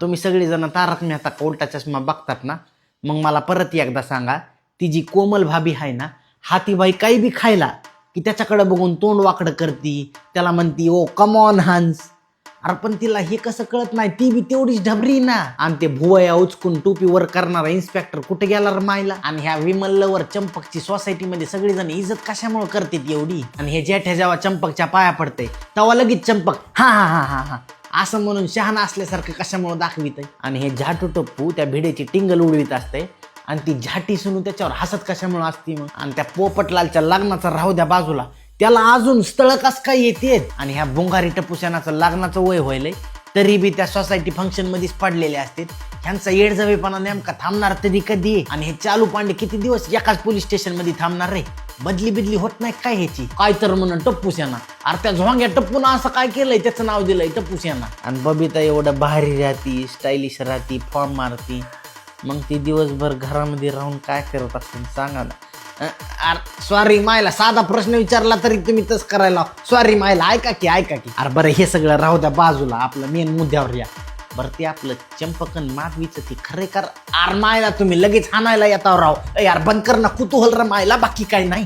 तुम्ही सगळेजण तारक मेहता का उलटा चष्मा बघतात ना, मग मला परत एकदा सांगा, ती जी कोमल भाभी आहे ना, हातीबाई काही बी खायला की त्याच्याकडे बघून तोंड वाकडं करती, त्याला म्हणती ओ कम ऑन हंस. अरे पण तिला हे कसं कळत नाही, ती बी तेवढीच ढबरी ना. आणि ते भुवया उचकून टोपी वर करणारा इन्स्पेक्टर कुठे गेला रे मायला. आणि ह्या विमलवर चंपकची सोसायटीमध्ये सगळेजण इज्जत कशामुळे करतात एवढी. आणि हे जेठ्या जेव्हा चंपकच्या पाया पडते तेव्हा लगेच चंपक हा हा हा हा हा असं म्हणून शहाणा असल्यासारखं कशामुळे दाखवित. आणि हे झाटू टप्पू त्या भिडेची टिंगल उडवीत असते आणि ती झाटी सुनू त्याच्यावर हसत कशामुळे असती मग. आणि त्या पोपटलालच्या लग्नाचा राहू द्या बाजूला, त्याला अजून स्थळ कस काय येते. आणि ह्या बोंगारी टपुशानाचं लग्नाचं वय व्हायलंय तरी बी त्या सोसायटी फंक्शन मध्येच पडलेले असते. ह्यांचा येडजवेपणा नेमका थांबणार तरी कधी. आणि हे चालू पांडे किती दिवस एकाच पोलीस स्टेशन मध्ये थांबणार रे. बदली होत नाही काय ह्याची. काय तर म्हणून टप्पूशाना. अरे त्या झोंग्या टप्पून असं काय केलंय, त्याचं नाव दिलंय टप्पूशाना. आणि बबिता एवढं भारी राहती, स्टायलिश राहती, फॉर्म मारती, मग ती दिवसभर घरामध्ये राहून काय करत असेल सांगा ना. सॉरी मायला साधा प्रश्न विचारला तरी तुम्ही तस करायला. सॉरी मायला ऐका की. अरे बरं हे सगळं राहू द्या बाजूला, आपलं मेन मुद्द्यावर या. बरं ते आपलं चंपकन माधवीचं ती खरे कर. आर मायला तुम्ही लगेच हाणायला येतावर राव. यार बंद कर ना, कुतूहल र मायला, बाकी काही नाही.